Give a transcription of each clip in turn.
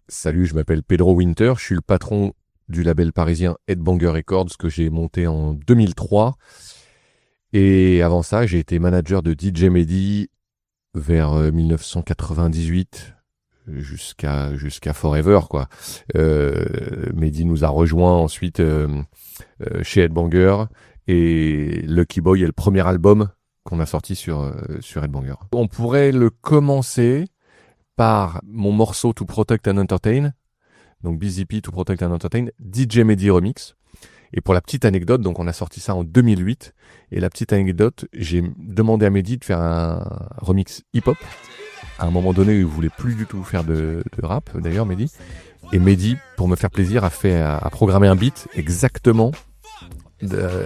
Salut, je m'appelle Pedro Winter, je suis le patron du label parisien Headbanger Records que j'ai monté en 2003. Et avant ça, j'ai été manager de DJ Mehdi vers 1998 jusqu'à Forever, quoi. Mehdi nous a rejoint ensuite chez Headbanger et Lucky Boy est le premier album qu'on a sorti sur Headbanger. On pourrait le commencer par mon morceau To Protect and Entertain, donc BZP To Protect and Entertain, DJ Mehdi Remix. Et pour la petite anecdote, donc on a sorti ça en 2008, et la petite anecdote, j'ai demandé à Mehdi de faire un remix hip-hop, à un moment donné où il voulait plus du tout faire de rap, d'ailleurs Mehdi, et Mehdi, pour me faire plaisir, a programmé un beat exactement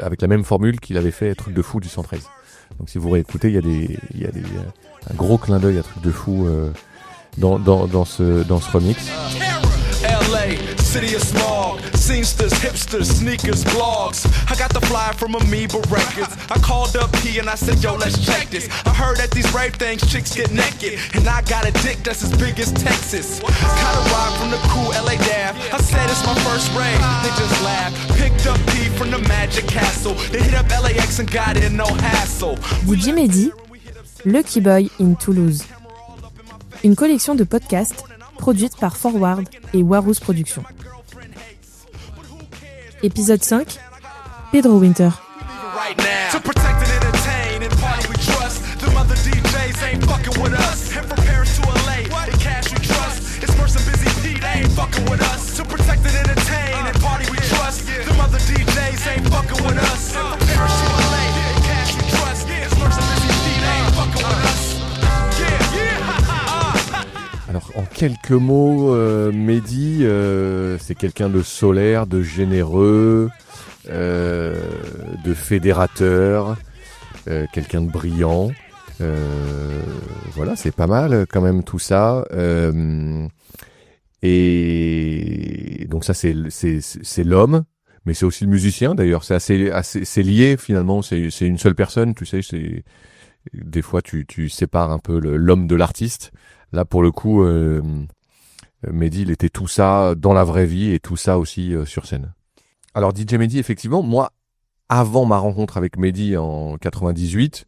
avec la même formule qu'il avait fait Truc de Fou du 113. Donc si vous réécoutez, il y a un gros clin d'œil à Truc de Fou dans ce remix. LA, city of smog, seamsters, hipsters, sneakers, blogs. I got the flyer from Amoeba Records. I called up P and I said, yo, let's check this. I heard at these rave things, chicks get naked. And I got a dick that's as big as Texas. Got a ride from the cool LA Dav. I said it's my first rave, they just laughed. Picked up P from the Magic Castle. They hit up LAX and got in, no hassle. DJ Mehdi, Lucky Boy in Toulouse. Une collection de podcasts produite par Forward et Warous Productions. Épisode 5, Pedro Winter. Alors, en quelques mots, Mehdi, c'est quelqu'un de solaire, de généreux, de fédérateur, quelqu'un de brillant. Voilà, c'est pas mal quand même tout ça. Et donc ça, c'est l'homme, mais c'est aussi le musicien d'ailleurs. C'est lié finalement. C'est une seule personne, tu sais. Des fois, tu sépares un peu l'homme de l'artiste. Là, pour le coup, Mehdi, il était tout ça dans la vraie vie et tout ça aussi sur scène. Alors, DJ Mehdi, effectivement, moi, avant ma rencontre avec Mehdi en 98,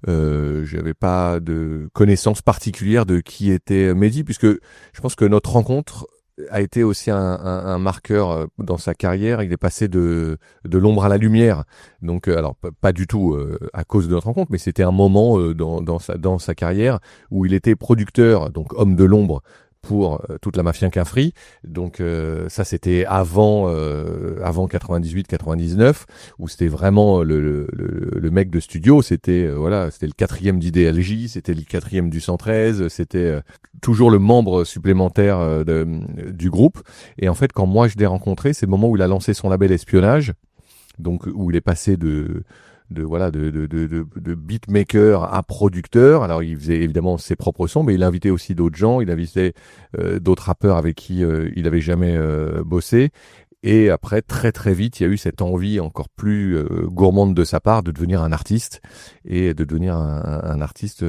j'avais pas de connaissance particulière de qui était Mehdi, puisque je pense que notre rencontre a été aussi un marqueur dans sa carrière. Il est passé de l'ombre à la lumière. Donc, alors pas du tout à cause de notre rencontre, mais c'était un moment dans sa carrière où il était producteur, donc homme de l'ombre pour toute la mafia Quinfri. Donc ça c'était avant 98-99 où c'était vraiment le mec de studio. C'était c'était le 4e d'IDLJ, c'était le 4e du 113, c'était toujours le membre supplémentaire du groupe. Et en fait, quand moi je l'ai rencontré, c'est le moment où il a lancé son label Espionnage, donc où il est passé de beatmaker à producteur. Alors il faisait évidemment ses propres sons, mais il invitait aussi d'autres gens, il invitait d'autres rappeurs avec qui il n'avait jamais bossé. Et après, très très vite, il y a eu cette envie encore plus gourmande de sa part de devenir un artiste et de devenir un artiste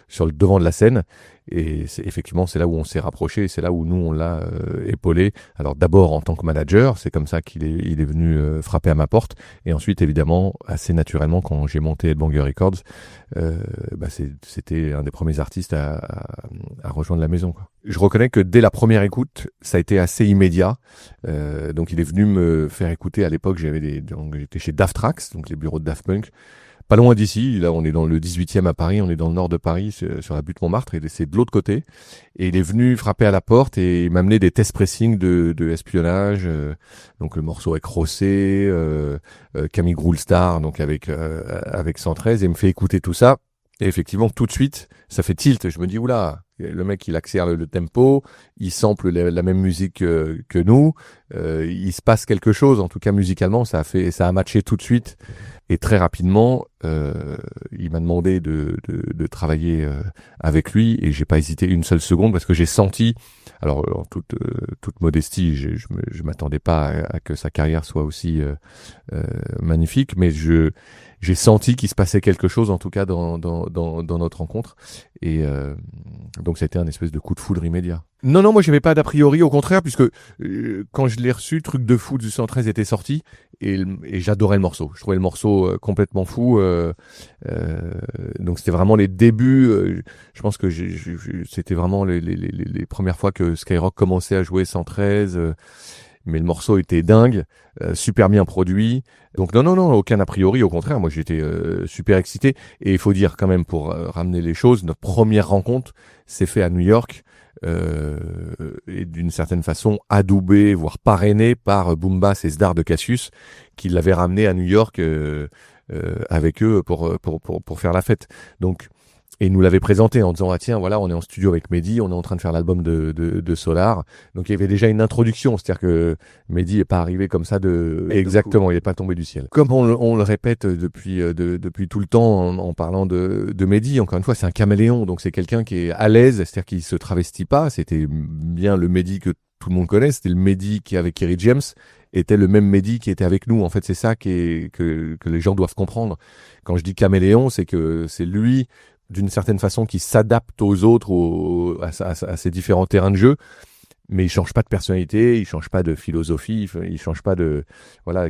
sur le devant de la scène. Et effectivement, c'est là où on s'est rapproché, c'est là où nous, on l'a épaulé. Alors d'abord en tant que manager, c'est comme ça qu'il est venu frapper à ma porte. Et ensuite, évidemment, assez naturellement, quand j'ai monté Headbanger Records, c'était un des premiers artistes à rejoindre la maison, quoi. Je reconnais que dès la première écoute, ça a été assez immédiat. Donc il est venu me faire écouter. À l'époque, j'étais chez Daft Trax, donc les bureaux de Daft Punk. Pas loin d'ici, là on est dans le 18e à Paris, on est dans le nord de Paris, sur la butte Montmartre, et c'est de l'autre côté. Et il est venu frapper à la porte et m'amener des test pressing de espionnage, donc le morceau avec Rossé, Camille Groulstar, donc avec 113, et me fait écouter tout ça. Et effectivement, tout de suite, ça fait tilt. Je me dis, oula, le mec, il accélère le tempo, il sample la même musique que nous, il se passe quelque chose, en tout cas musicalement, ça a matché tout de suite. Et très rapidement, il m'a demandé de travailler avec lui, et j'ai pas hésité une seule seconde parce que j'ai senti, alors en toute modestie, je m'attendais pas à que sa carrière soit aussi magnifique, mais j'ai senti qu'il se passait quelque chose, en tout cas dans notre rencontre, et donc c'était un espèce de coup de foudre immédiat. Non, moi j'avais pas d'a priori, au contraire, puisque quand je l'ai reçu, Truc de fou du 113 était sorti et j'adorais le morceau. Je trouvais le morceau complètement fou. Donc c'était vraiment les débuts. Je pense que c'était vraiment les premières fois que Skyrock commençait à jouer 113. Mais le morceau était dingue, super bien produit. Donc non, aucun a priori, au contraire, moi j'étais super excité. Et il faut dire quand même, pour ramener les choses, notre première rencontre s'est faite à New York, et d'une certaine façon adoubé, voire parrainé par Boom Bass et Zdar de Cassius, qui l'avaient ramené à New York avec eux pour faire la fête. Donc, et ils nous l'avaient présenté en disant, ah tiens, voilà, on est en studio avec Mehdi, on est en train de faire l'album de Solar. Donc il y avait déjà une introduction, c'est-à-dire que Mehdi est pas arrivé comme ça exactement, il est pas tombé du ciel. Comme on le répète depuis tout le temps en parlant de Mehdi, encore une fois, c'est un caméléon, donc c'est quelqu'un qui est à l'aise, c'est-à-dire qu'il se travestit pas. C'était bien le Mehdi que tout le monde connaît, c'était le Mehdi qui avec Kerry James était le même Mehdi qui était avec nous. En fait, c'est ça que les gens doivent comprendre. Quand je dis caméléon, c'est que c'est lui, d'une certaine façon, qui s'adapte aux autres, à ces différents terrains de jeu, mais il change pas de personnalité, il change pas de philosophie, il change pas de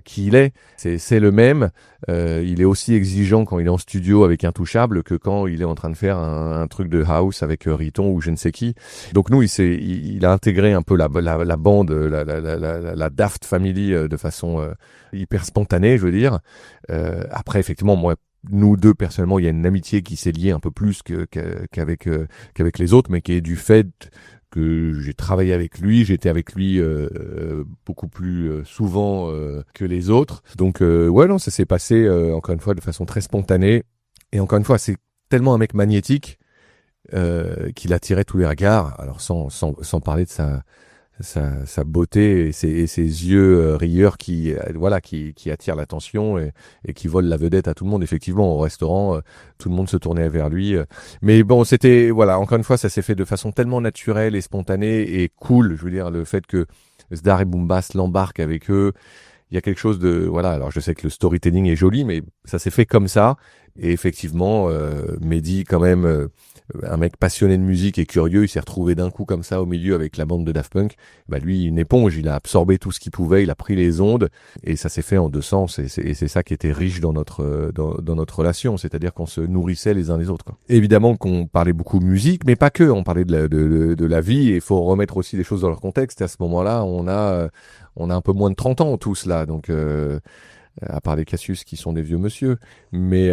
qui il est. C'est le même. Il est aussi exigeant quand il est en studio avec Intouchable que quand il est en train de faire un truc de house avec Riton ou je ne sais qui. Donc nous, il a intégré un peu la bande, la Daft Family de façon hyper spontanée, je veux dire. Après, effectivement, moi, nous deux, personnellement, il y a une amitié qui s'est liée un peu plus qu'avec les autres, mais qui est du fait que j'ai travaillé avec lui, j'étais avec lui beaucoup plus souvent que les autres. Donc, non, ça s'est passé, encore une fois, de façon très spontanée. Et encore une fois, c'est tellement un mec magnétique qu'il attirait tous les regards. Alors, sans parler de sa beauté et ses yeux rieurs qui attirent l'attention et qui volent la vedette à tout le monde. Effectivement, au restaurant, tout le monde se tournait vers lui. Mais bon, c'était, encore une fois, ça s'est fait de façon tellement naturelle et spontanée et cool. Je veux dire, le fait que Zdar et Boom Bass l'embarquent avec eux, il y a quelque chose de, alors je sais que le storytelling est joli, mais ça s'est fait comme ça. Et effectivement, Mehdi, quand même, un mec passionné de musique et curieux, il s'est retrouvé d'un coup comme ça au milieu avec la bande de Daft Punk. Lui, une éponge, il a absorbé tout ce qu'il pouvait, il a pris les ondes et ça s'est fait en deux sens. Et c'est ça qui était riche dans notre relation, c'est-à-dire qu'on se nourrissait les uns les autres, quoi. Évidemment qu'on parlait beaucoup musique, mais pas que. On parlait de la vie et il faut remettre aussi les choses dans leur contexte. Et à ce moment-là, on a un peu moins de 30 ans tous là, donc à part les Cassius qui sont des vieux monsieur, mais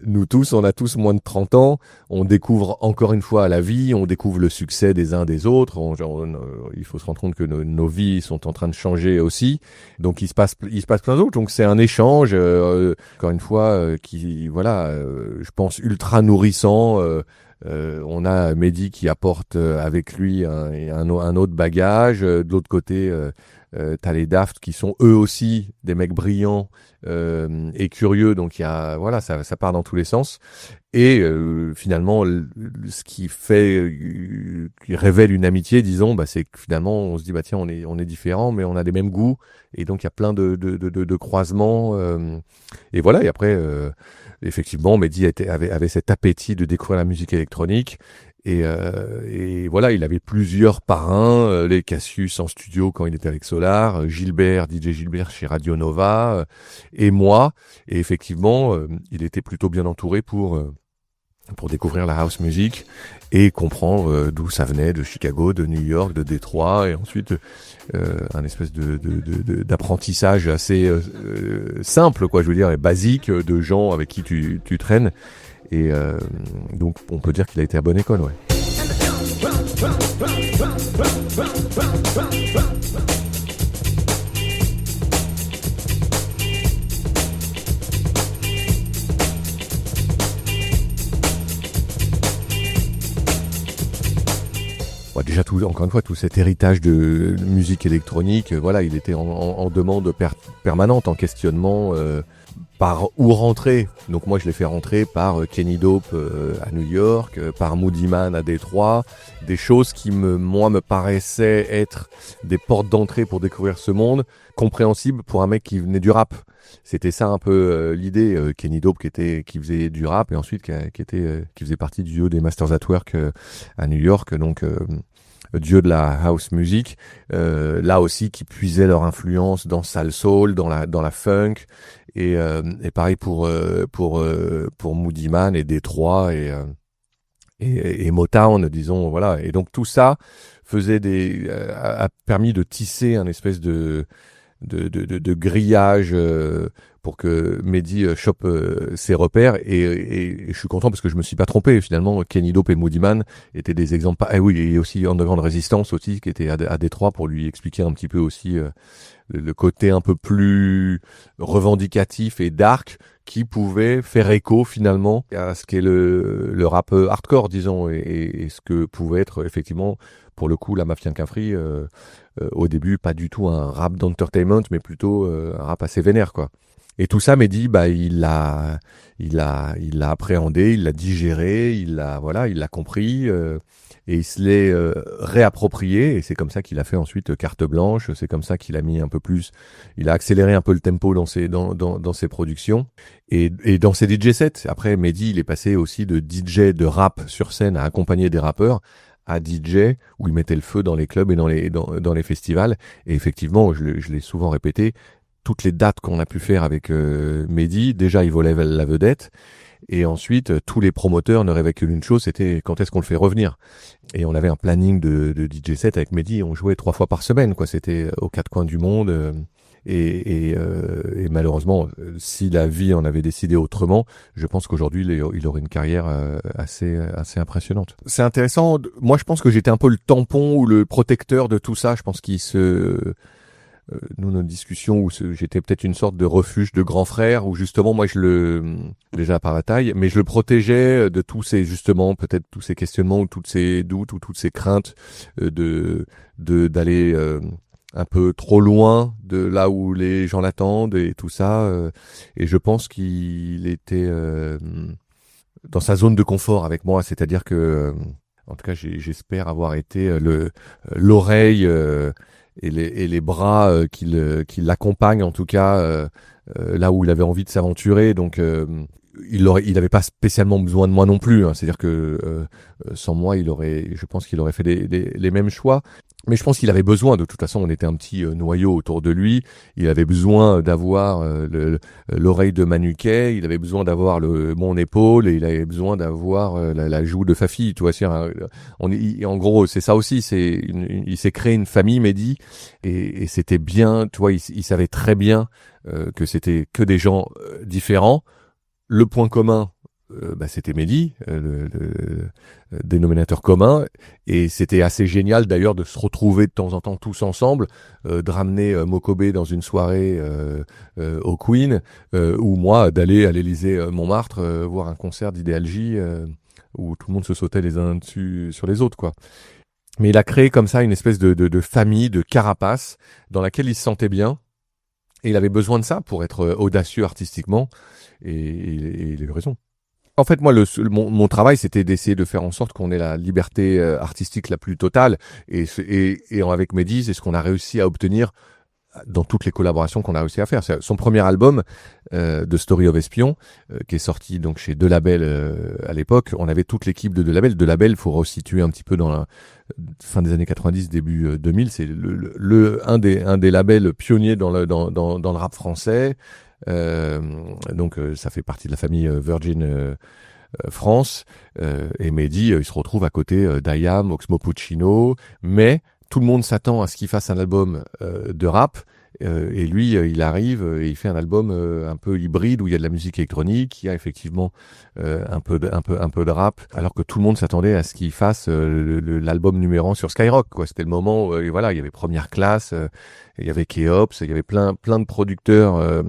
nous tous, on a tous moins de 30 ans, on découvre encore une fois la vie, on découvre le succès des uns des autres, il faut se rendre compte que nos vies sont en train de changer aussi, donc il se passe plein d'autres, donc c'est un échange, encore une fois, je pense ultra nourrissant. On a Mehdi qui apporte avec lui un autre bagage, de l'autre côté t'as les Daft qui sont eux aussi des mecs brillants et curieux, donc il y a ça part dans tous les sens et finalement ce qui révèle une amitié, disons, c'est que finalement on se dit tiens, on est différents mais on a les mêmes goûts et donc il y a plein de croisements et voilà. Et après effectivement Mehdi avait cet appétit de découvrir la musique électronique. Et il avait plusieurs parrains, les Cassius en studio quand il était avec Solar, DJ Gilbert chez Radio Nova, et moi. Et effectivement, il était plutôt bien entouré pour découvrir la house music et comprendre d'où ça venait, de Chicago, de New York, de Détroit, et ensuite un espèce d'apprentissage assez simple, quoi, je veux dire, et basique de gens avec qui tu traînes. Et donc on peut dire qu'il a été à bonne école, ouais. Déjà encore une fois, tout cet héritage de musique électronique, il était en demande permanente, en questionnement. Par où rentrer. Donc moi je l'ai fait rentrer par Kenny Dope à New York, par Moody Man à Détroit, des choses qui me paraissaient être des portes d'entrée pour découvrir ce monde, compréhensible pour un mec qui venait du rap. C'était ça un peu l'idée. Kenny Dope qui faisait du rap et ensuite qui faisait partie du duo des Masters at Work à New York. Donc dieux de la house music, là aussi qui puisaient leur influence dans Salsoul, dans la funk, et pareil pour Moody Man et Détroit et Motown, disons, voilà. Et donc tout ça a permis de tisser un espèce de grillage pour que Mehdi chope ses repères, et je suis content parce que je me suis pas trompé finalement. Kenny Dope et Moody Man étaient des exemples. Ah oui, et aussi Underground Resistance aussi, qui était à Détroit, pour lui expliquer un petit peu aussi le côté un peu plus revendicatif et dark, qui pouvait faire écho finalement à ce qu'est le rap hardcore, disons, et ce que pouvait être effectivement, pour le coup, la Mafia Quinfri, au début pas du tout un rap d'entertainment, mais plutôt un rap assez vénère, quoi. Et tout ça, Mehdi, il l'a appréhendé, il l'a digéré, il l'a compris, et il se l'est réapproprié, et c'est comme ça qu'il a fait ensuite carte blanche. C'est comme ça qu'il a mis un peu plus, il a accéléré un peu le tempo dans ses productions et dans ses DJ sets. Après, Mehdi, il est passé aussi de DJ de rap sur scène à accompagner des rappeurs, à DJ où il mettait le feu dans les clubs et dans les festivals. Et effectivement, je l'ai souvent répété, toutes les dates qu'on a pu faire avec Mehdi, déjà il volait la vedette, et ensuite tous les promoteurs ne rêvaient que d'une chose, c'était quand est-ce qu'on le fait revenir. Et on avait un planning de DJ set avec Mehdi, on jouait 3 fois par semaine, quoi. C'était aux 4 coins du monde. Et malheureusement, si la vie en avait décidé autrement, je pense qu'aujourd'hui il aurait une carrière assez impressionnante. C'est intéressant. Moi, je pense que j'étais un peu le tampon ou le protecteur de tout ça. Je pense nous, notre discussion, où j'étais peut-être une sorte de refuge de grand frère, où justement moi déjà par la taille, mais je le protégeais de tous ces, justement, peut-être tous ces questionnements ou toutes ces doutes ou toutes ces craintes d'aller un peu trop loin de là où les gens l'attendent et tout ça. Et je pense qu'il était dans sa zone de confort avec moi, c'est-à-dire que, en tout cas, j'espère avoir été l'oreille et les bras qui l'accompagnent, en tout cas là où il avait envie de s'aventurer. Donc il avait pas spécialement besoin de moi non plus, hein. C'est-à-dire que sans moi, je pense qu'il aurait fait les mêmes choix. Mais je pense qu'il avait besoin, de toute façon, on était un petit noyau autour de lui. Il avait besoin d'avoir l'oreille de Manuquet, il avait besoin d'avoir mon épaule, et il avait besoin d'avoir la joue de Fafi. Tu vois, en gros, c'est ça aussi. Il s'est créé une famille, Mehdi, et c'était bien. Tu vois, il savait très bien que c'était que des gens différents. Le point commun, c'était Mehdi, le dénominateur commun, et c'était assez génial d'ailleurs de se retrouver de temps en temps tous ensemble, de ramener Mokobé dans une soirée au Queen, ou moi d'aller à l'Élysée Montmartre voir un concert d'Idéalgie où tout le monde se sautait les uns dessus sur les autres, quoi. Mais il a créé comme ça une espèce de famille, de carapace dans laquelle il se sentait bien, et il avait besoin de ça pour être audacieux artistiquement, et il a eu raison. En fait, moi, mon travail, c'était d'essayer de faire en sorte qu'on ait la liberté artistique la plus totale. Et avec Mehdi, c'est ce qu'on a réussi à obtenir dans toutes les collaborations qu'on a réussi à faire. C'est son premier album, The Story of Espion, qui est sorti donc chez De Label à l'époque. On avait toute l'équipe de De Label. De Label, faut resituer un petit peu dans la fin des années 90, début 2000. C'est un des labels pionniers dans le rap français. Donc ça fait partie de la famille Virgin France, et Mehdi il se retrouve à côté d'Ayam, Oxmo Puccino, mais tout le monde s'attend à ce qu'il fasse un album de rap, et lui il arrive et il fait un album un peu hybride où il y a de la musique électronique, il y a effectivement un peu de rap, alors que tout le monde s'attendait à ce qu'il fasse l'album numéro 1 sur Skyrock, quoi. C'était le moment où, voilà, il y avait Première Classe, il y avait Keops, il y avait plein de producteurs,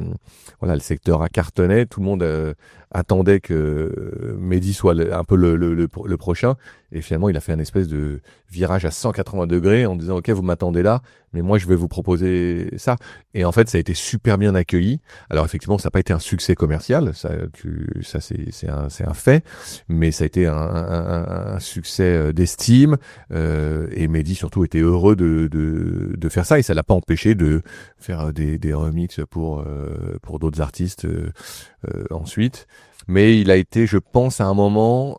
voilà, le secteur a cartonné, tout le monde attendait que Mehdi soit un peu le prochain, et finalement il a fait un espèce de virage à 180 degrés en disant ok, vous m'attendez là, mais moi je vais vous proposer ça. Et en fait ça a été super bien accueilli. Alors effectivement ça n'a pas été un succès commercial, ça c'est un fait, mais ça a été un succès d'estime, et Mehdi surtout était heureux de faire ça, et ça l'a pas empêché de faire des remixes pour d'autres artistes ensuite. Mais il a été, je pense, à un moment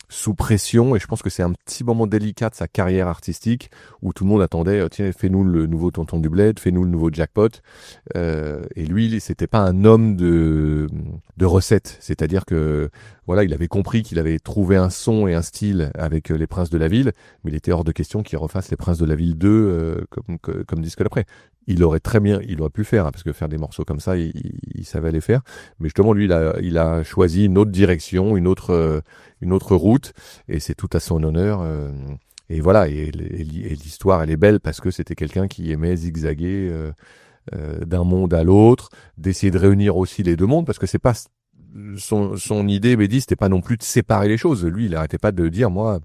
sous pression, et je pense que c'est un petit moment délicat de sa carrière artistique où tout le monde attendait, tiens, fais-nous le nouveau Tonton du Bled, fais-nous le nouveau Jackpot. Et lui, c'était pas un homme de recettes, c'est-à-dire que voilà, il avait compris qu'il avait trouvé un son et un style avec les Princes de la Ville, mais il était hors de question qu'il refasse les Princes de la Ville 2 comme disque d'après. Il aurait pu le faire, hein, parce que faire des morceaux comme ça, il savait les faire. Mais justement, lui, il a choisi une autre direction, une autre route, et c'est tout à son honneur. Et voilà, et l'histoire, elle est belle parce que c'était quelqu'un qui aimait zigzaguer d'un monde à l'autre, d'essayer de réunir aussi les deux mondes, parce que c'est pas son idée, Mehdi, c'était pas non plus de séparer les choses. Lui, il arrêtait pas de dire, moi,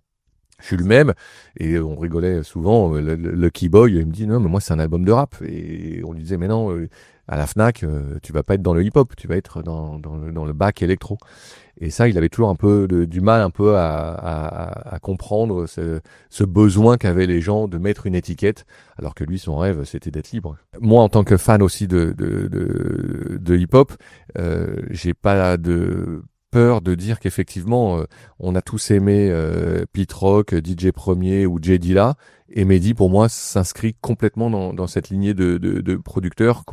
je suis le même, et on rigolait souvent. Le Keyboy, il me dit non, mais moi c'est un album de rap, et on lui disait mais non, à la Fnac, tu vas pas être dans le hip-hop, tu vas être dans le bac électro. Et ça, il avait toujours un peu du mal un peu à comprendre ce besoin qu'avaient les gens de mettre une étiquette, alors que lui, son rêve, c'était d'être libre. Moi, en tant que fan aussi de hip-hop, j'ai pas de peur de dire qu'effectivement, on a tous aimé Pete Rock, DJ Premier ou Jay Dilla, et Mehdi, pour moi, s'inscrit complètement dans cette lignée de producteurs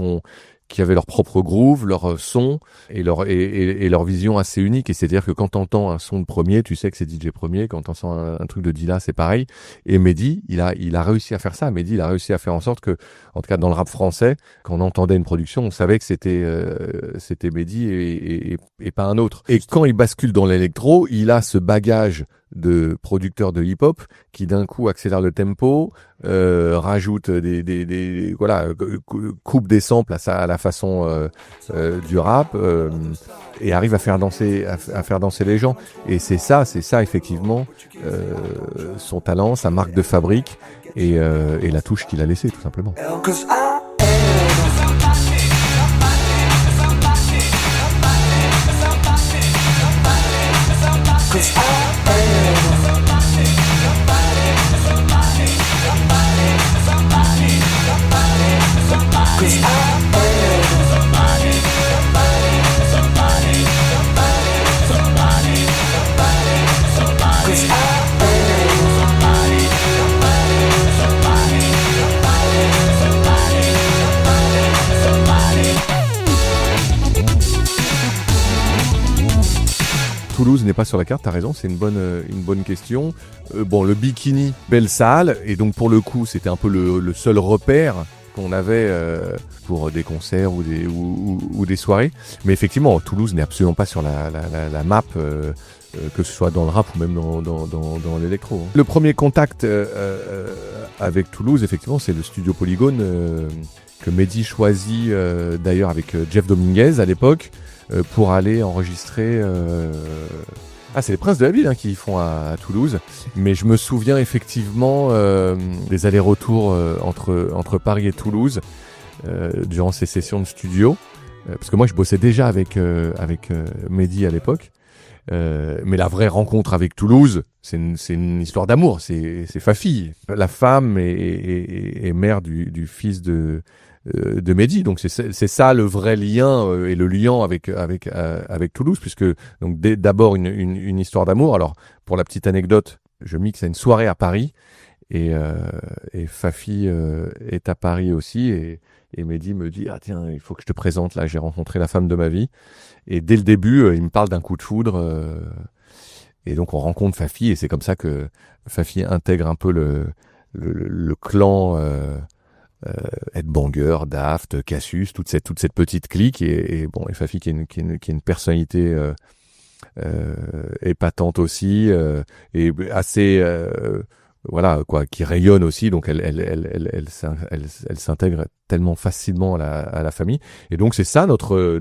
qui avaient leur propre groove, leur son et leur vision assez unique. Et c'est-à-dire que quand t'entends un son de Premier, tu sais que c'est DJ Premier. Quand t'entends un truc de Dilla, c'est pareil. Et Mehdi, il a réussi à faire ça. Mehdi, il a réussi à faire en sorte que, en tout cas dans le rap français, quand on entendait une production, on savait que c'était Mehdi et pas un autre. Et quand il bascule dans l'électro, il a ce bagage de producteurs de hip-hop qui d'un coup accélère le tempo, rajoute des coupe des samples à la façon du rap, et arrive à faire danser les gens. Et c'est ça effectivement son talent, sa marque de fabrique et la touche qu'il a laissée tout simplement. Toulouse n'est pas sur la carte, t'as raison, c'est une bonne question. Le Bikini, belle salle, et donc pour le coup, c'était un peu le seul repère qu'on avait pour des concerts ou des soirées. Mais effectivement, Toulouse n'est absolument pas sur la map, que ce soit dans le rap ou même dans l'électro. Le premier contact avec Toulouse, effectivement, c'est le studio Polygone que Mehdi choisit d'ailleurs avec Jeff Dominguez à l'époque, pour aller enregistrer... c'est les Princes de la Ville qui font à Toulouse. Mais je me souviens effectivement des allers-retours entre Paris et Toulouse durant ces sessions de studio. Parce que moi, je bossais déjà avec Mehdi à l'époque. Mais la vraie rencontre avec Toulouse, c'est une histoire d'amour. C'est Fafi, la femme et mère du fils de Mehdi. Donc c'est ça le vrai lien et le lien avec Toulouse, puisque donc d'abord une histoire d'amour. Alors pour la petite anecdote, je mixe à une soirée à Paris et Fafi est à Paris aussi et Mehdi me dit tiens, il faut que je te présente, là j'ai rencontré la femme de ma vie. Et dès le début il me parle d'un coup de foudre et donc on rencontre Fafi et c'est comme ça que Fafi intègre un peu le clan Headbanger, Daft, Cassius, toute cette petite clique et Fafi qui est une personnalité épatante aussi et assez qui rayonne aussi, donc elle s'intègre tellement facilement à la famille. Et donc c'est ça notre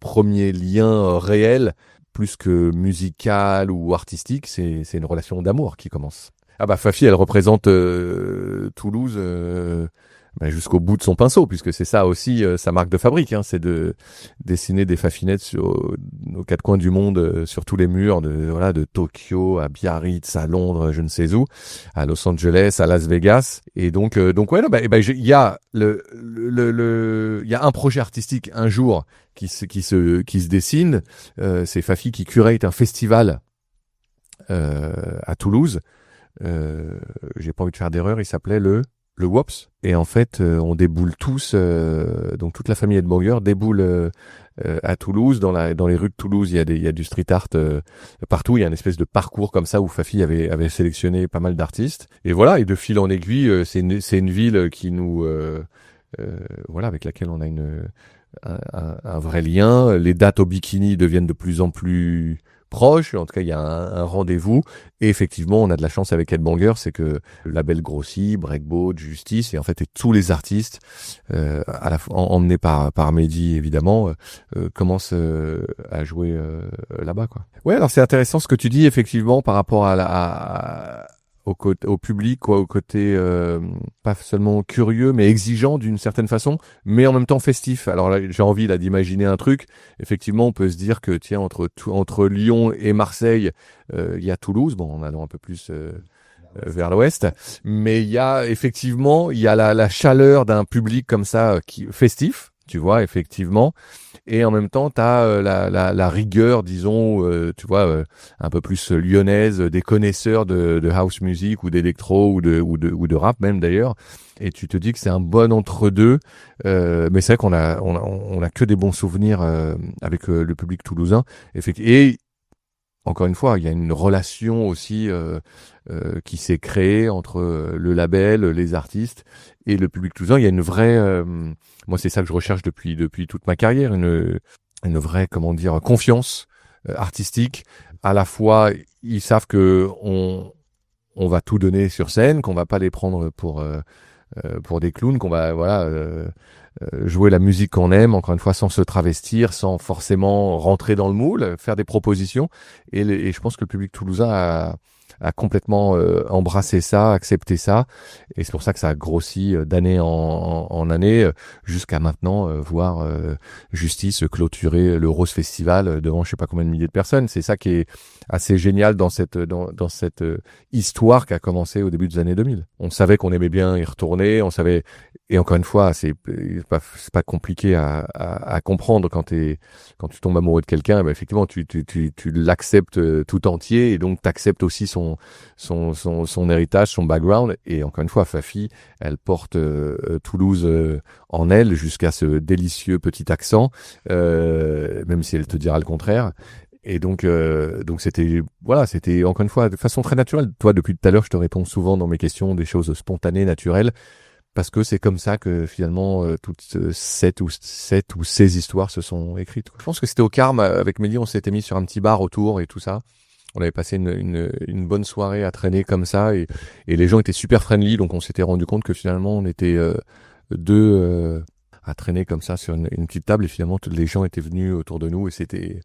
premier lien réel, plus que musical ou artistique, c'est une relation d'amour qui commence. Fafi, elle représente Toulouse jusqu'au bout de son pinceau, puisque c'est ça aussi sa marque de fabrique, c'est de dessiner des fafinettes aux quatre coins du monde, sur tous les murs, de Tokyo à Biarritz, à Londres, je ne sais où, à Los Angeles, à Las Vegas. Et donc il y a il y a un projet artistique un jour qui se dessine. C'est Fafi qui curate un festival à Toulouse. J'ai pas envie de faire d'erreur, il s'appelait le WOPS. Et en fait, on déboule tous, donc toute la famille Headbanger déboule à Toulouse. Dans les rues de Toulouse, il y a du street art partout. Il y a une espèce de parcours comme ça où Fafi avait sélectionné pas mal d'artistes. Et voilà, et de fil en aiguille, c'est une ville qui nous, voilà, avec laquelle on a un vrai lien. Les dates au bikini deviennent de plus en plus proche, en tout cas il y a un rendez-vous, et effectivement on a de la chance avec Headbanger, c'est que le label grossit, Breakboat, Justice, et en fait tous les artistes, emmenés par Mehdi évidemment, commencent à jouer là-bas, quoi. Ouais, alors c'est intéressant ce que tu dis effectivement par rapport au public, quoi, au côté pas seulement curieux mais exigeant d'une certaine façon, mais en même temps festif. Alors là, j'ai envie là d'imaginer un truc. Effectivement, on peut se dire que tiens, entre Lyon et Marseille, il y a Toulouse. Bon, en allant un peu plus vers l'ouest, mais il y a la chaleur d'un public comme ça qui festif, tu vois, effectivement. Et en même temps, tu as la rigueur, disons, tu vois, un peu plus lyonnaise, des connaisseurs de house music ou d'électro ou de rap même d'ailleurs. Et tu te dis que c'est un bon entre-deux. Mais c'est vrai qu'on a que des bons souvenirs avec le public toulousain. Et encore une fois, il y a une relation aussi qui s'est créée entre le label, les artistes et le public toulousain. Il y a une vraie, moi c'est ça que je recherche depuis toute ma carrière, une vraie, comment dire, confiance artistique. À la fois, ils savent que on va tout donner sur scène, qu'on va pas les prendre pour des clowns, qu'on va jouer la musique qu'on aime, encore une fois, sans se travestir, sans forcément rentrer dans le moule, faire des propositions. Et je pense que le public toulousain a complètement embrassé ça, accepté ça. Et c'est pour ça que ça a grossi d'année en année, jusqu'à maintenant voir Justice clôturer le Rose Festival devant je sais pas combien de milliers de personnes. C'est ça qui est assez génial dans cette histoire qui a commencé au début des années 2000. On savait qu'on aimait bien y retourner, on savait. Et encore une fois, c'est pas compliqué à comprendre quand tu tombes amoureux de quelqu'un. Ben effectivement, tu l'acceptes tout entier, et donc t'acceptes aussi son héritage, son background. Et encore une fois, Fafi, elle porte Toulouse en elle jusqu'à ce délicieux petit accent, même si elle te dira le contraire. Et donc c'était encore une fois de façon très naturelle. Toi, depuis tout à l'heure, je te réponds souvent dans mes questions des choses spontanées, naturelles. Parce que c'est comme ça que finalement toutes sept ou ces histoires se sont écrites. Je pense que c'était au Carme, avec Mélie, on s'était mis sur un petit bar autour et tout ça. On avait passé une bonne soirée à traîner comme ça, et les gens étaient super friendly, donc on s'était rendu compte que finalement on était deux à traîner comme ça sur une petite table, et finalement tous les gens étaient venus autour de nous, et c'était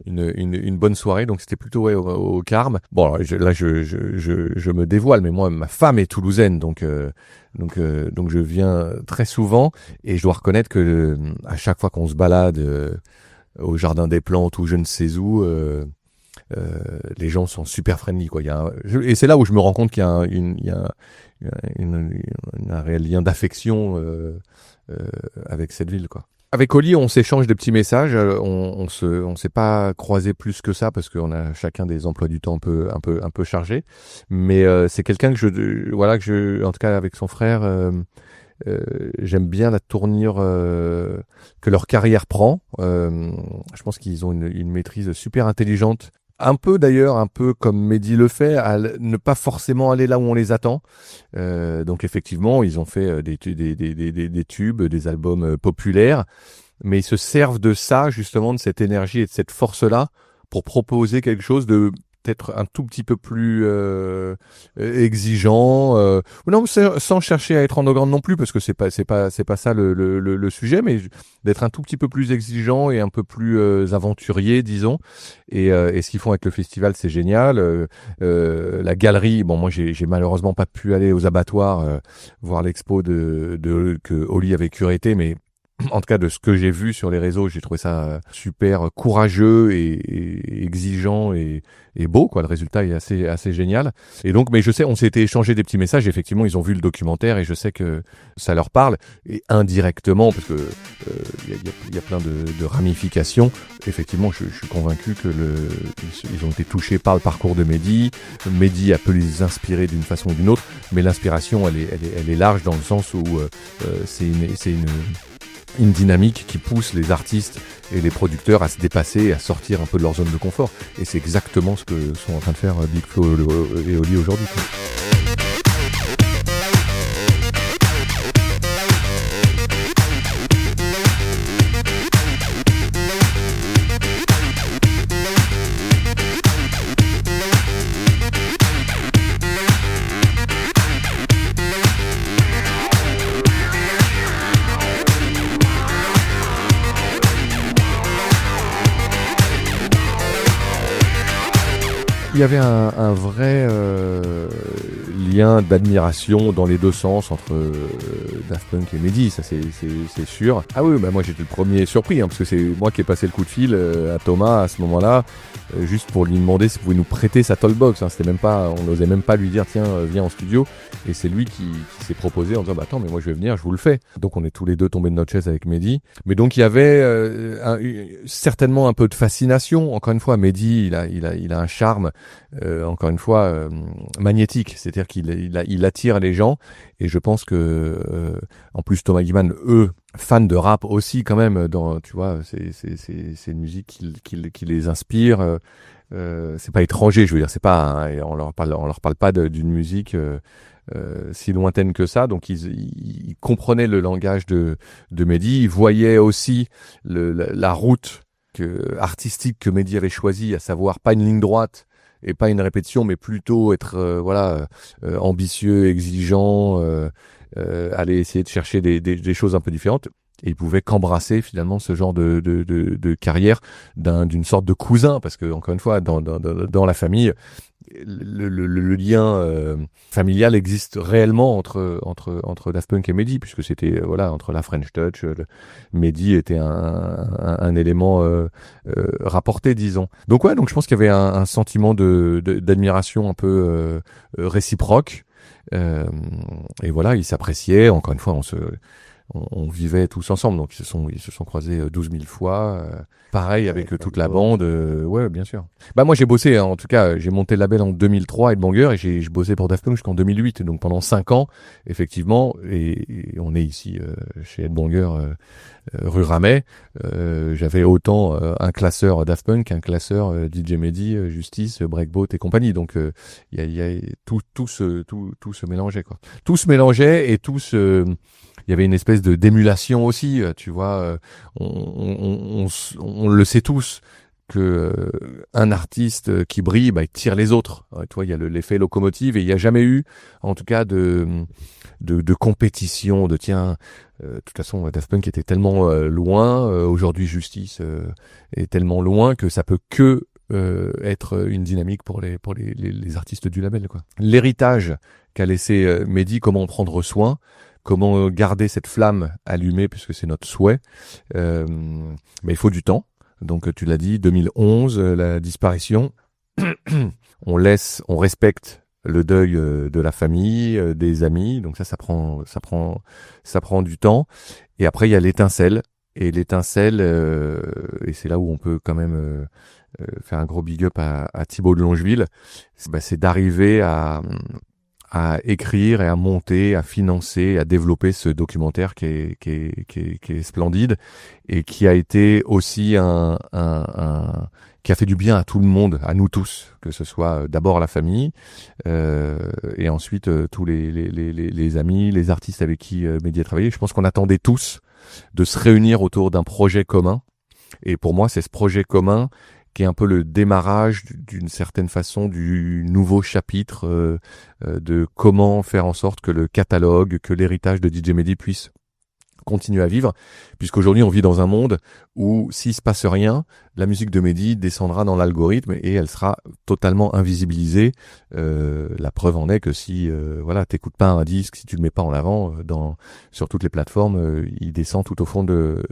une bonne soirée. Donc c'était plutôt au Carme. Bon, alors, je me dévoile, mais moi ma femme est toulousaine, donc je viens très souvent, et je dois reconnaître que à chaque fois qu'on se balade au Jardin des Plantes ou je ne sais où, les gens sont super friendly, quoi. Et c'est là où je me rends compte qu'il y a un réel lien d'affection avec cette ville, quoi. Avec Oli, on s'échange des petits messages. On s'est pas croisé plus que ça parce qu'on a chacun des emplois du temps un peu chargés. Mais c'est quelqu'un que en tout cas avec son frère, j'aime bien la tournure que leur carrière prend. Je pense qu'ils ont une maîtrise super intelligente. Un peu comme Mehdi le fait, à ne pas forcément aller là où on les attend. Donc effectivement, ils ont fait des tubes, des albums populaires, mais ils se servent de ça, justement, de cette énergie et de cette force-là, pour proposer quelque chose de peut-être un tout petit peu plus exigeant, non, sans chercher à être underground non plus, parce que c'est pas ça le sujet, mais d'être un tout petit peu plus exigeant et un peu plus aventurier, disons. Et ce qu'ils font avec le festival, c'est génial. La galerie, bon, moi j'ai malheureusement pas pu aller aux abattoirs voir l'expo que Oli avait curaté, mais en tout cas de ce que j'ai vu sur les réseaux, j'ai trouvé ça super courageux et exigeant et beau, quoi. Le résultat est assez génial. Et donc, mais je sais, on s'était échangé des petits messages. Effectivement, ils ont vu le documentaire et je sais que ça leur parle. Et indirectement, parce que y a plein de ramifications. Effectivement, je suis convaincu que ils ont été touchés par le parcours de Mehdi. Mehdi a pu les inspirer d'une façon ou d'une autre, mais l'inspiration, elle est large dans le sens où c'est une dynamique qui pousse les artistes et les producteurs à se dépasser, à sortir un peu de leur zone de confort. Et c'est exactement ce que sont en train de faire Big Flo et Oli aujourd'hui. Il y avait un vrai lien d'admiration dans les deux sens entre Daft Punk et Mehdi, ça c'est sûr. Ah oui, bah moi j'étais le premier surpris, parce que c'est moi qui ai passé le coup de fil à Thomas à ce moment-là, juste pour lui demander s'il pouvait nous prêter sa Talkbox. C'était même pas, on n'osait même pas lui dire tiens viens en studio, et c'est lui qui s'est proposé en disant bah attends mais moi je vais venir, je vous le fais. Donc on est tous les deux tombés de notre chaise avec Mehdi. Mais donc il y avait certainement un peu de fascination. Encore une fois, Mehdi il a un charme encore une fois magnétique, c'est-à-dire qu'il attire les gens, et je pense que en plus Thomas Gilman, eux fans de rap aussi quand même, tu vois, c'est une musique qui les inspire, c'est pas étranger, je veux dire, c'est pas on leur parle pas d'une musique si lointaine que ça. Donc ils comprenaient le langage de Mehdi, ils voyaient aussi la route artistique que Mehdi avait choisie, à savoir pas une ligne droite et pas une répétition, mais plutôt être ambitieux, exigeant, aller essayer de chercher des choses un peu différentes. Et il pouvait qu'embrasser finalement ce genre de carrière d'une sorte de cousin, parce que encore une fois dans la famille, le lien familial existe réellement entre Daft Punk et Mehdi, puisque c'était entre la French Touch, Mehdi était un élément rapporté, disons. Donc je pense qu'il y avait un sentiment d'admiration un peu réciproque, et voilà, ils s'appréciaient. Encore une fois, on vivait tous ensemble, donc ils se sont croisés 12 000 fois. Pareil avec toute la bande, ouais, bien sûr. Bah moi j'ai bossé, en tout cas, j'ai monté le label en 2003 Headbanger, et je bossais pour Daft Punk jusqu'en 2008, donc pendant 5 ans, effectivement, et on est ici chez Headbanger rue Ramet. J'avais autant un classeur Daft Punk, un classeur DJ Mehdi, Justice, Breakboat et compagnie. Donc il y a tout se mélangeait, quoi. Tout se mélangeait et il y avait une espèce d'émulation aussi, tu vois. On le sait tous que un artiste qui brille, il tire les autres. Tu vois, il y a l'effet locomotive, et il n'y a jamais eu, en tout cas, de compétition, de tiens. De toute façon, Daft Punk était tellement loin. Aujourd'hui, Justice est tellement loin que ça peut que être une dynamique pour les artistes du label, quoi. L'héritage qu'a laissé Mehdi, comment en prendre soin, comment garder cette flamme allumée, puisque c'est notre souhait. Mais il faut du temps. Donc tu l'as dit, 2011, la disparition. On respecte le deuil de la famille, des amis. Donc ça prend du temps. Et après il y a l'étincelle. Et l'étincelle, et c'est là où on peut quand même faire un gros big up à Thibaut de Longeville, c'est d'arriver à écrire et à monter, à financer, à développer ce documentaire qui est splendide, et qui a été aussi qui a fait du bien à tout le monde, à nous tous, que ce soit d'abord la famille, et ensuite tous les amis, les artistes avec qui Mehdi a travaillé. Je pense qu'on attendait tous de se réunir autour d'un projet commun, et pour moi c'est ce projet commun qui est un peu le démarrage d'une certaine façon du nouveau chapitre de comment faire en sorte que le catalogue, que l'héritage de DJ Mehdi puisse continuer à vivre, puisqu'aujourd'hui on vit dans un monde où s'il se passe rien, la musique de Mehdi descendra dans l'algorithme et elle sera totalement invisibilisée. La preuve en est que si t'écoutes pas un disque, si tu le mets pas en avant sur toutes les plateformes, il descend tout au fond de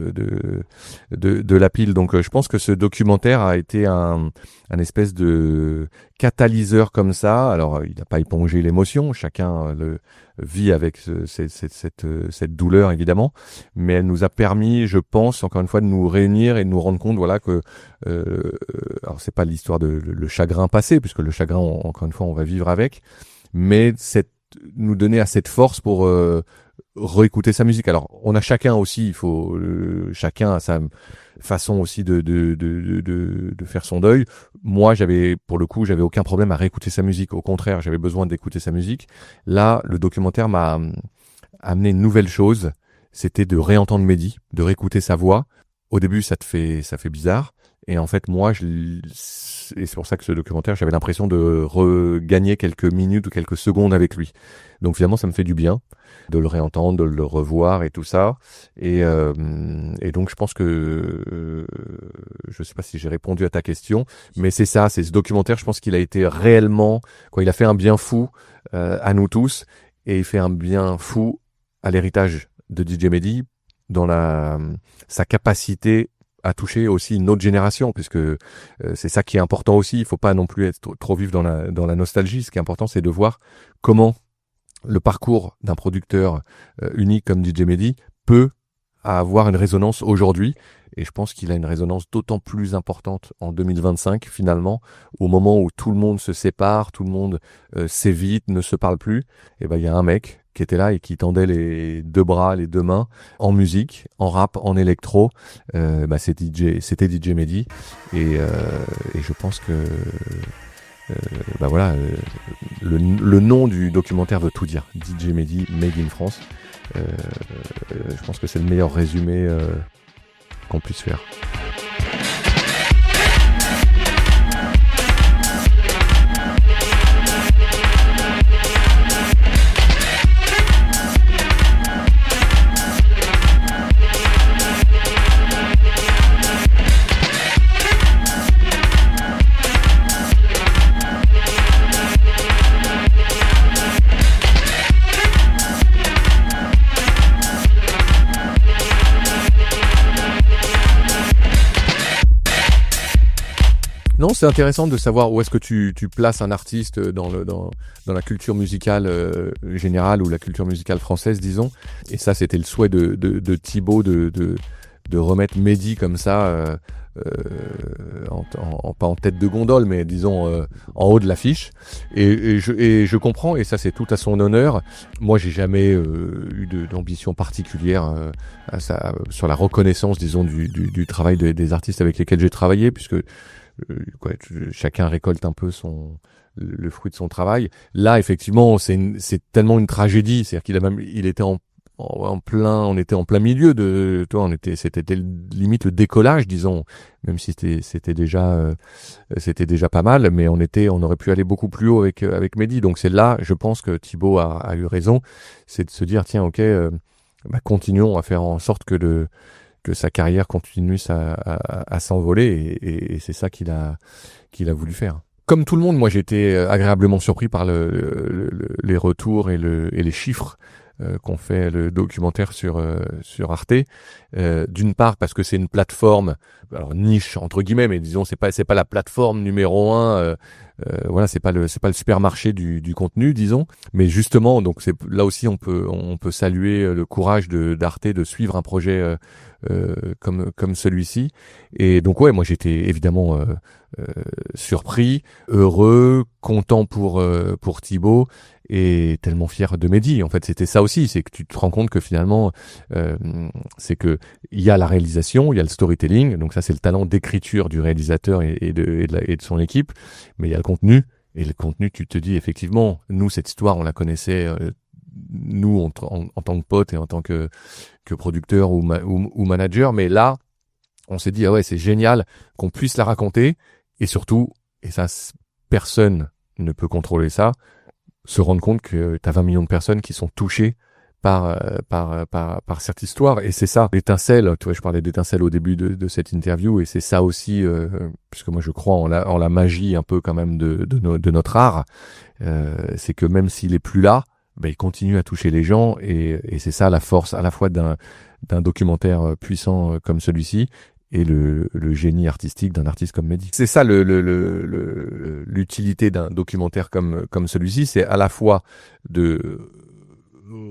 la pile. Donc je pense que ce documentaire a été un espèce de catalyseur comme ça. Alors il n'a pas épongé l'émotion, chacun le vit avec cette douleur évidemment, mais elle nous a permis, je pense, encore une fois, de nous réunir et de nous rendre compte, voilà, que alors c'est pas l'histoire de le chagrin passé, puisque le chagrin, encore une fois, on va vivre avec, mais nous donner à cette force pour réécouter sa musique. Alors on a chacun aussi, chacun a sa façon aussi de faire son deuil. Moi, j'avais aucun problème à réécouter sa musique. Au contraire, j'avais besoin d'écouter sa musique. Là, le documentaire m'a amené une nouvelle chose. C'était de réentendre Mehdi, de réécouter sa voix. Au début, ça fait bizarre. Et en fait, moi, et c'est pour ça que ce documentaire, j'avais l'impression de regagner quelques minutes ou quelques secondes avec lui. Donc finalement, ça me fait du bien de le réentendre, de le revoir et tout ça. Et donc, je pense que je sais pas si j'ai répondu à ta question, mais c'est ce documentaire. Je pense qu'il a été réellement, il a fait un bien fou à nous tous, et il fait un bien fou à l'héritage de DJ Mehdi dans sa capacité à toucher aussi une autre génération, puisque c'est ça qui est important aussi. Il faut pas non plus être trop vif dans la nostalgie. Ce qui est important, c'est de voir comment le parcours d'un producteur unique comme DJ Mehdi peut avoir une résonance aujourd'hui. Et je pense qu'il a une résonance d'autant plus importante en 2025, finalement, au moment où tout le monde se sépare, tout le monde s'évite, ne se parle plus. Et ben, il y a un mec qui était là et qui tendait les deux bras, les deux mains, en musique, en rap, en électro. C'était DJ Mehdi. Et je pense que le nom du documentaire veut tout dire. DJ Mehdi, Made in France. Je pense que c'est le meilleur résumé qu'on puisse faire. Non, c'est intéressant de savoir où est-ce que tu places un artiste dans la culture musicale générale ou la culture musicale française, disons. Et ça, c'était le souhait de Thibaut de remettre Mehdi comme ça, pas en tête de gondole, mais disons en haut de l'affiche. Et je comprends, et ça c'est tout à son honneur. Moi, j'ai jamais eu d'ambition particulière sur la reconnaissance, disons, du travail des artistes avec lesquels j'ai travaillé, puisque chacun récolte un peu le fruit de son travail. Là, effectivement, c'est tellement une tragédie. C'est-à-dire il était on était en plein milieu c'était limite le décollage, disons, même si c'était déjà pas mal, mais on aurait pu aller beaucoup plus haut avec Mehdi. Donc c'est là, je pense que Thibaut a eu raison, c'est de se dire, tiens, ok, continuons à faire en sorte que sa carrière continue à s'envoler, et c'est ça qu'il a voulu faire. Comme tout le monde, moi j'ai été agréablement surpris par les retours et les chiffres qu'ont fait le documentaire sur Arte. D'une part parce que c'est une plateforme, alors niche entre guillemets, mais disons c'est pas la plateforme numéro 1. C'est pas le supermarché du contenu, disons. Mais justement, donc c'est là aussi on peut saluer le courage d'Arte de suivre un projet comme celui-ci. Et donc moi j'étais évidemment surpris, heureux, content pour Thibaut, et tellement fier de Mehdi. En fait, c'était ça aussi, c'est que tu te rends compte que finalement, c'est que il y a la réalisation, il y a le storytelling, donc ça c'est le talent d'écriture du réalisateur et de son équipe, mais il y a le contenu, et le contenu, tu te dis effectivement, nous cette histoire on la connaissait, nous en tant que pote et en tant que producteur ou manager, mais là on s'est dit c'est génial qu'on puisse la raconter, et surtout, et ça personne ne peut contrôler ça, se rendre compte que t'as 20 millions de personnes qui sont touchées par cette histoire. Et c'est ça, l'étincelle. Tu vois, je parlais d'étincelle au début de cette interview, et c'est ça aussi, puisque moi je crois en la magie un peu quand même de notre art. C'est que même s'il est plus là, il continue à toucher les gens, et c'est ça la force à la fois d'un documentaire puissant comme celui-ci, et le génie artistique d'un artiste comme Mehdi. C'est ça l'utilité d'un documentaire comme celui-ci, c'est à la fois de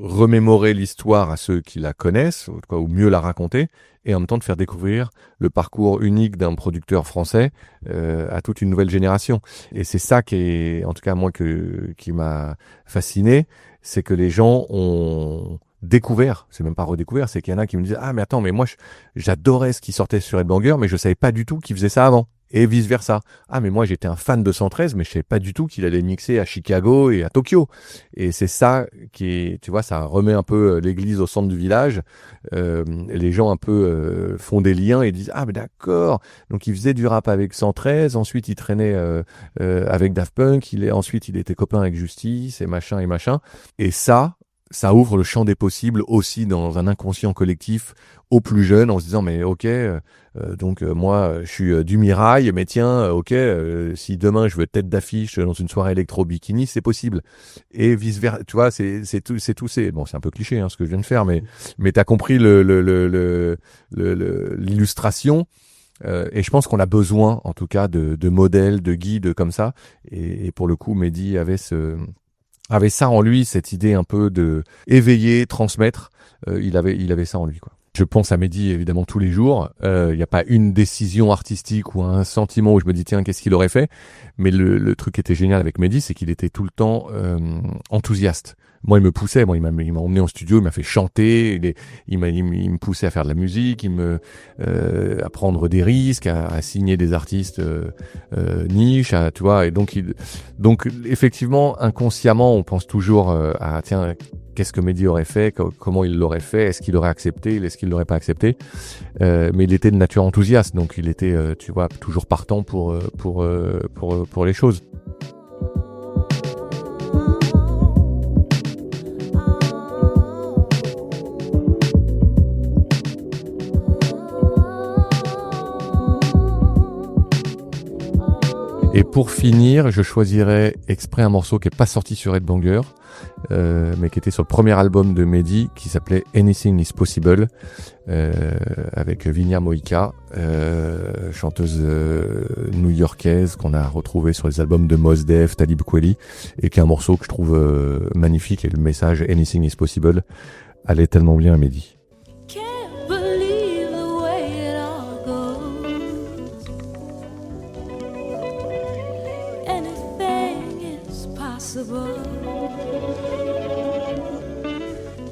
remémorer l'histoire à ceux qui la connaissent, ou mieux la raconter, et en même temps de faire découvrir le parcours unique d'un producteur français à toute une nouvelle génération. Et c'est ça qui est, en tout cas moi, qui m'a fasciné, c'est que les gens ont découvert, c'est même pas redécouvert, c'est qu'il y en a qui me disent « Ah mais attends, mais moi j'adorais ce qui sortait sur Headbanger, mais je savais pas du tout qu'il faisait ça avant. » Et vice versa. « Ah mais moi j'étais un fan de 113, mais je savais pas du tout qu'il allait mixer à Chicago et à Tokyo. » Et c'est ça qui est, tu vois, ça remet un peu l'église au centre du village. Les gens un peu font des liens et disent « Ah mais d'accord, donc il faisait du rap avec 113, ensuite il traînait avec Daft Punk, ensuite il était copain avec Justice et machin. » Et ça ouvre le champ des possibles aussi dans un inconscient collectif aux plus jeunes, en se disant mais ok, donc moi je suis du Mirail, mais tiens, ok, si demain je veux tête d'affiche dans une soirée électro bikini, c'est possible. Et vice versa, tu vois, c'est tout, bon, c'est un peu cliché ce que je viens de faire, mais t'as compris l'illustration. Et je pense qu'on a besoin, en tout cas, de modèles, de guides comme ça. Et pour le coup, Mehdi avait ça en lui, cette idée un peu de éveiller, transmettre. Il avait ça en lui, quoi. Je pense à Mehdi évidemment tous les jours. Il n'y a pas une décision artistique ou un sentiment où je me dis tiens, qu'est-ce qu'il aurait fait. Mais le truc qui était génial avec Mehdi, c'est qu'il était tout le temps enthousiaste. Moi, il me poussait. Moi, il m'a emmené en studio, il m'a fait chanter. Il me poussait à faire de la musique, à prendre des risques, à signer des artistes niches, tu vois. Et donc effectivement, inconsciemment, on pense toujours à tiens, qu'est-ce que Mehdi aurait fait, comment il l'aurait fait, est-ce qu'il aurait accepté, est-ce qu'il l'aurait pas accepté. Mais il était de nature enthousiaste, donc il était, tu vois, toujours partant pour les choses. Et pour finir, je choisirais exprès un morceau qui n'est pas sorti sur Headbanger, mais qui était sur le premier album de Mehdi, qui s'appelait Anything is Possible, avec Vinia Moïka, chanteuse new-yorkaise qu'on a retrouvée sur les albums de Mos Def, Talib Kweli, et qui est un morceau que je trouve magnifique, et le message Anything is Possible allait tellement bien à Mehdi.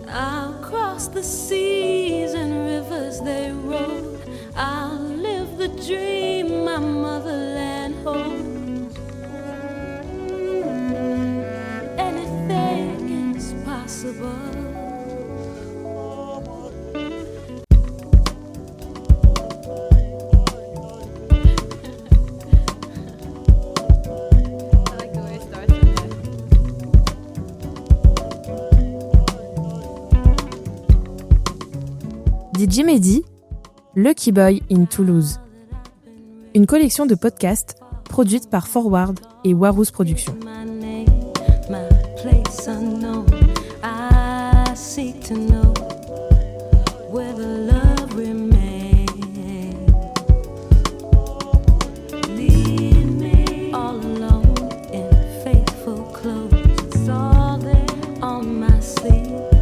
I'll cross the seas and rivers they roll. I'll live the dream my motherland holds. Anything is possible. DJ Mehdi, Lucky Boy in Toulouse. Une collection de podcasts produite par Forward et Warous Productions. All in faithful clothes, it's all there on my sleeve.